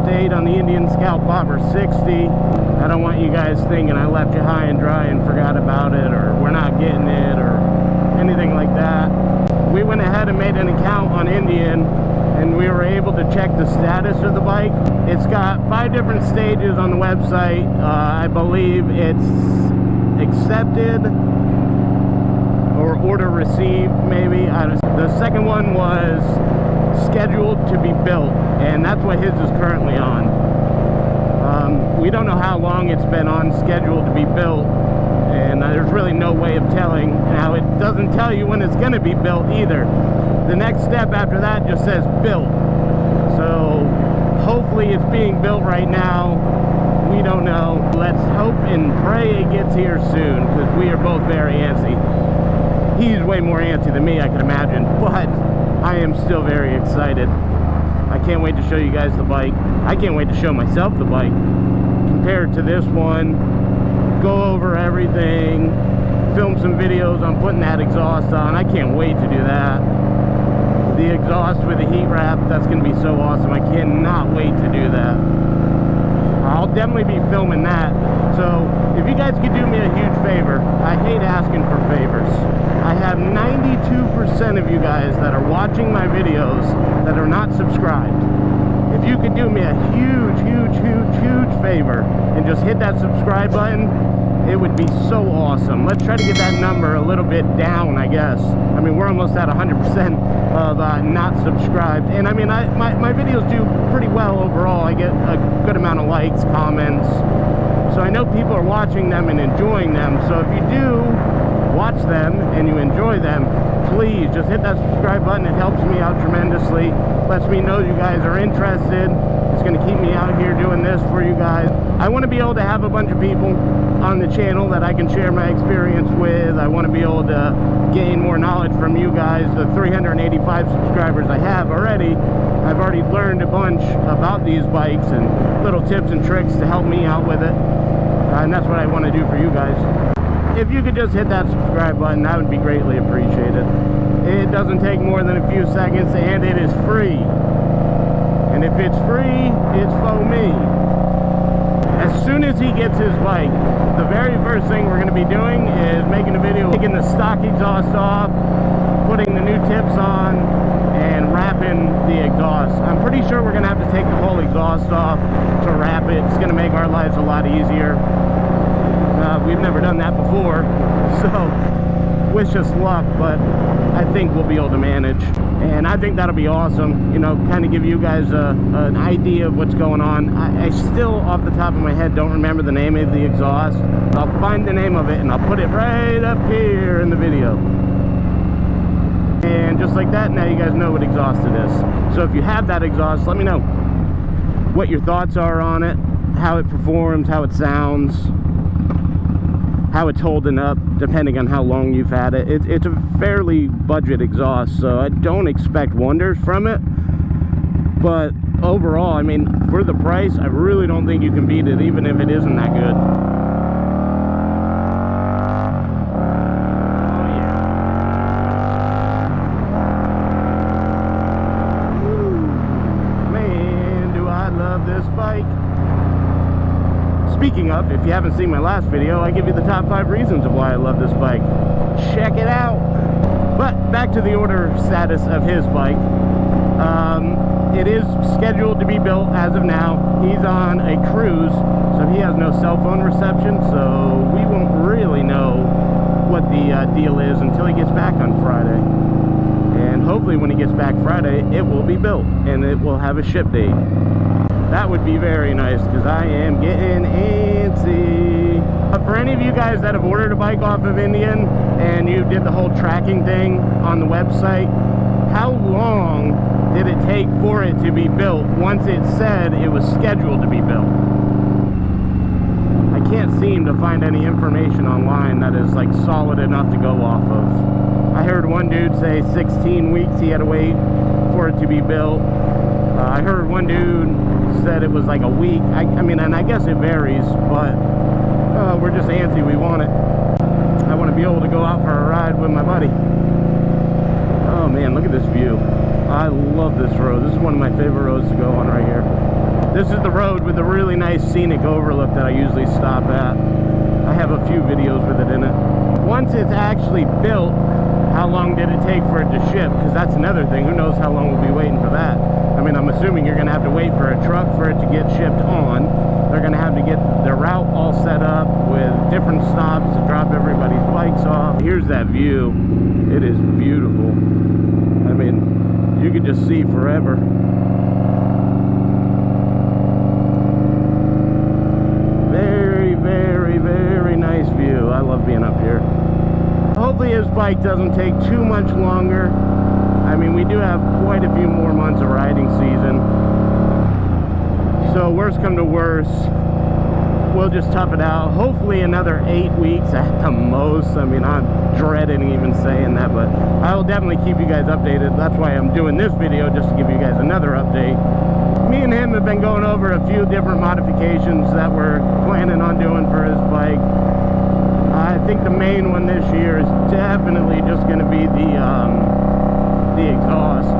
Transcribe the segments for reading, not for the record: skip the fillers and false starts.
update on the Indian Scout Bobber 60. I don't want you guys thinking I left you high and dry and forgot about it, or we're not getting it, or anything like that. We went ahead and made an account on Indian, and we were able to check the status of the bike. It's got 5 different stages on the website. I believe it's accepted or order received, maybe. The second one was scheduled to be built, and that's what his is currently on. We don't know how long it's been on scheduled to be built, and there's really no way of telling. Now, it doesn't tell you when it's going to be built either. The next step after that just says built. So hopefully it's being built right now. We don't know. Let's hope and pray it gets here soon, because we are both very antsy. He's way more antsy than me, I can imagine, but I am still very excited. I can't wait to show you guys the bike. I can't wait to show myself the bike. Compared to this one, go over everything, film some videos on putting that exhaust on. I can't wait to do that. The exhaust with the heat wrap, that's going to be so awesome. I cannot wait to do that. I'll definitely be filming that. So if you guys could do me a huge favor, I hate asking for favors. I have 92% of you guys that are watching my videos that are not subscribed. If you could do me a huge favor and just hit that subscribe button, it would be so awesome. Let's try to get that number a little bit down, I guess. I mean, we're almost at 100% of not subscribed. And I mean, my videos do pretty well overall. I get a good amount of likes, comments. So I know people are watching them and enjoying them. So if you do watch them and you enjoy them, please just hit that subscribe button. It helps me out tremendously. Lets me know you guys are interested. It's going to keep me out here doing this for you guys. I want to be able to have a bunch of people on the channel that I can share my experience with. I want to be able to gain more knowledge from you guys. The 385 subscribers I have already, I've already learned a bunch about these bikes and little tips and tricks to help me out with it. And that's what I want to do for you guys. If you could just hit that subscribe button, that would be greatly appreciated. It doesn't take more than a few seconds, and it is free. And if it's free, it's for me. As soon as he gets his bike, the very first thing we're going to be doing is making a video, taking the stock exhaust off, putting the new tips on, and wrapping the exhaust. I'm pretty sure we're going to have to take the whole exhaust off to wrap it. It's going to make our lives a lot easier. We've never done that before, so wish us luck, but I think we'll be able to manage. And I think that'll be awesome, you know, kind of give you guys an idea of what's going on. I still, off the top of my head, don't remember the name of the exhaust. I'll find the name of it and I'll put it right up here in the video. And just like that, now you guys know what exhaust it is. So if you have that exhaust, let me know what your thoughts are on it, how it performs, how it sounds, how it's holding up, depending on how long you've had it. It's a fairly budget exhaust, so I don't expect wonders from it. But overall, I mean, for the price, I really don't think you can beat it, even if it isn't that good. Oh yeah. Woo. Man, do I love this bike. Speaking of, if you haven't seen my last video, I give you the top 5 reasons of why I love this bike. Check it out. But back to the order status of his bike. It is scheduled to be built as of now. He's on a cruise, so he has no cell phone reception, so we won't really know what the deal is until he gets back on Friday. And hopefully when he gets back Friday, it will be built and it will have a ship date. That would be very nice, because I am getting antsy. But for any of you guys that have ordered a bike off of Indian and you did the whole tracking thing on the website, how long did it take for it to be built once it said it was scheduled to be built? I can't seem to find any information online that is like solid enough to go off of. I heard one dude say 16 weeks he had to wait for it to be built. I heard one dude said it was like a week. I mean, and I guess it varies, but we're just antsy. We want it. I want to be able to go out for a ride with my buddy. Oh man, look at this view. I love this road. This is one of my favorite roads to go on right here. This is the road with the really nice scenic overlook that I usually stop at. I have a few videos with it in it. Once it's actually built, how long did it take for it to ship? Because that's another thing. Who knows how long we'll be waiting for that? I mean, I'm assuming you're going to have to wait for a truck for it to get shipped on. They're going to have to get their route all set up with different stops to drop everybody's bikes off. Here's that view. It is beautiful. I mean, you could just see forever. Very, very, very nice view. I love being up here. Hopefully his bike doesn't take too much longer. I mean, we do have quite a few more months of riding season. So worst come to worst, we'll just tough it out. Hopefully another 8 weeks at the most. I mean, I'm dreading even saying that, but I will definitely keep you guys updated. That's why I'm doing this video, just to give you guys another update. Me and him have been going over a few different modifications that we're planning on doing for his bike. I think the main one this year is definitely just going to be the exhaust,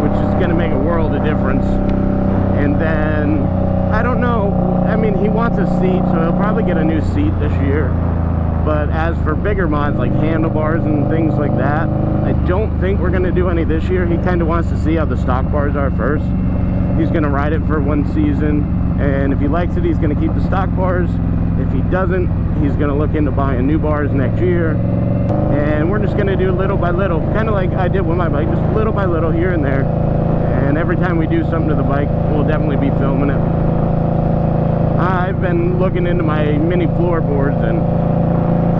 which is going to make a world of difference. And then, I don't know, I mean, he wants a seat, so he'll probably get a new seat this year. But as for bigger mods like handlebars and things like that, I don't think we're going to do any this year. He kind of wants to see how the stock bars are first. He's going to ride it for one season, and if he likes it, he's going to keep the stock bars. If he doesn't, he's going to look into buying new bars next year. And we're just going to do little by little, kind of like I did with my bike, just little by little here and there. And every time we do something to the bike, we'll definitely be filming it. I've been looking into my mini floorboards and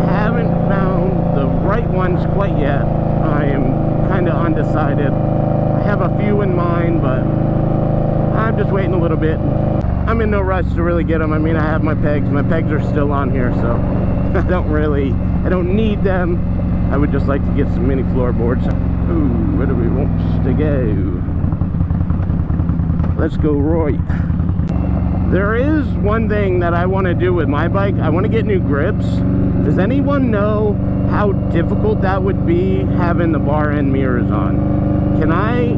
haven't found the right ones quite yet. I am kind of undecided. I have a few in mind, but I'm just waiting a little bit. I'm in no rush to really get them. I mean, I have my pegs. My pegs are still on here, so I don't need them. I would just like to get some mini floorboards. Ooh, where do we want to go? Let's go right. There is one thing that I want to do with my bike. I want to get new grips. Does anyone know how difficult that would be having the bar end mirrors on? Can I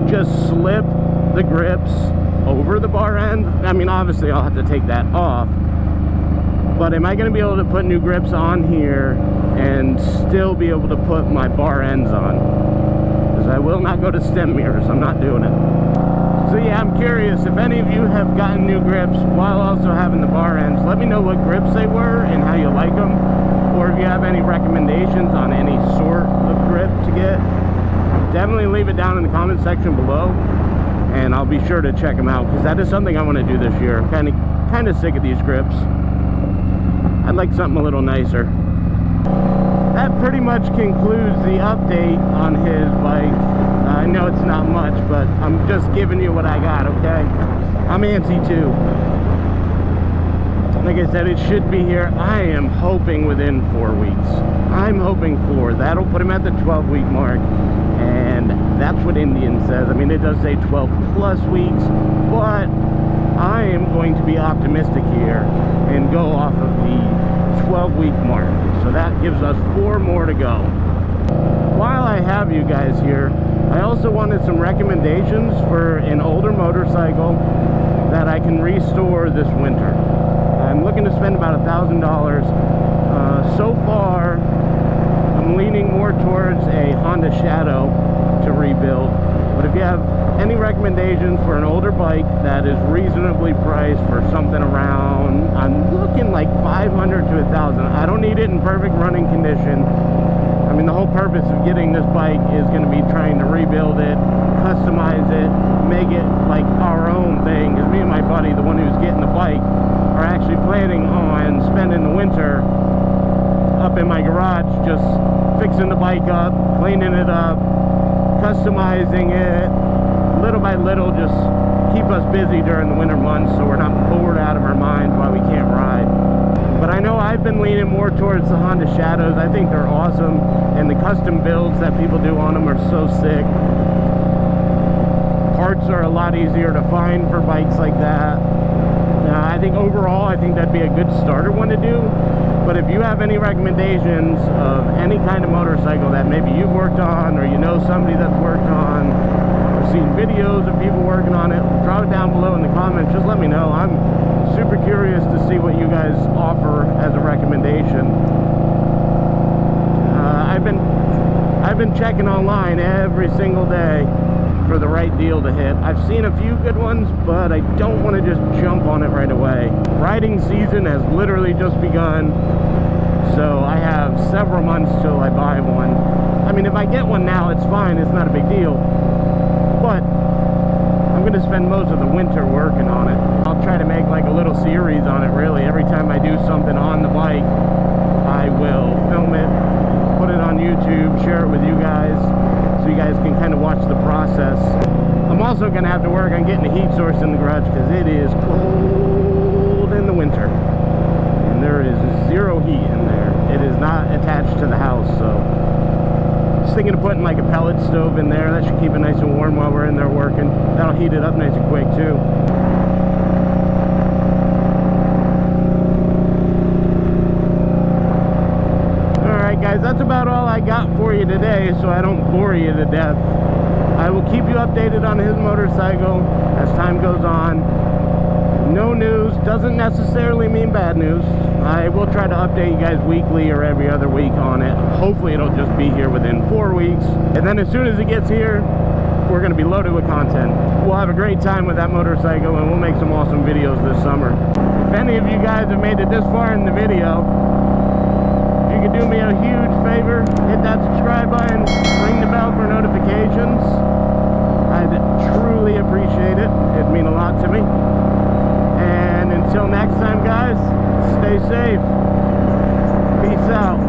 just slip the grips over the bar end? I mean, obviously I'll have to take that off, but am I going to be able to put new grips on here and still be able to put my bar ends on? Because I will not go to stem mirrors. I'm not doing it. So yeah, I'm curious if any of you have gotten new grips while also having the bar ends. Let me know what grips they were and how you like them, or if you have any recommendations on any sort of grip to get. Definitely leave it down in the comment section below, and I'll be sure to check them out, because that is something I want to do this year. I'm kind of sick of these grips. I'd like something a little nicer. That pretty much concludes the update on his bike. I know it's not much, but I'm just giving you what I got, okay? I'm antsy too. Like I said, it should be here. I am hoping within 4 weeks. I'm hoping 4. That'll put him at the 12-week mark. And that's what Indian says. I mean, it does say 12 plus weeks, but I am going to be optimistic here and go off of the 12-week mark. So that gives us 4 more to go. While I have you guys here, I also wanted some recommendations for an older motorcycle that I can restore this winter. I'm looking to spend about $1,000. So far, I'm leaning more towards a Honda Shadow to rebuild. But if you have any recommendations for an older bike that is reasonably priced for something around, I'm looking like $500 to $1,000. I don't need it in perfect running condition. I mean, the whole purpose of getting this bike is going to be trying to rebuild it, customize it, make it like our own thing. Because me and my buddy, the one who's getting the bike, are actually planning on spending the winter up in my garage, just fixing the bike up, cleaning it up, customizing it, little by little, just keep us busy during the winter months so we're not bored out of our minds while we can't ride. But I know I've been leaning more towards the Honda Shadows. I think they're awesome, and the custom builds that people do on them are so sick. Parts are a lot easier to find for bikes like that. I think overall, I think that'd be a good starter one to do. But if you have any recommendations of any kind of motorcycle that maybe you've worked on, or you know somebody that's worked on, or seen videos of people working on it, drop it down below in the comments. Just let me know. I'm super curious to see what you guys offer as a recommendation. I've been checking online every single day for the right deal to hit. I've seen a few good ones, but I don't want to just jump on it right away. Riding season has literally just begun, so I have several months till I buy one. I mean, if I get one now, it's fine, it's not a big deal, but I'm going to spend most of the winter working on it. I'll try to make like a little series on it, really. Every time I do something on the bike, I will film it, put it on YouTube, share it with you guys, so you guys can kind of watch the process. I'm also going to have to work on getting a heat source in the garage because it is cold in the winter. And there is zero heat in there. It is not attached to the house, so just thinking of putting like a pellet stove in there. That should keep it nice and warm while we're in there working. That'll heat it up nice and quick too. Guys, that's about all I got for you today, so I don't bore you to death. I will keep you updated on his motorcycle as time goes on. No news doesn't necessarily mean bad news. I will try to update you guys weekly or every other week on it. Hopefully it'll just be here within 4 weeks, and then as soon as it gets here, we're going to be loaded with content. We'll have a great time with that motorcycle, and we'll make some awesome videos this summer. If any of you guys have made it this far in the video, you could do me a huge favor, hit that subscribe button, ring the bell for notifications. I'd truly appreciate it. It'd mean a lot to me. And until next time, guys, stay safe. Peace out.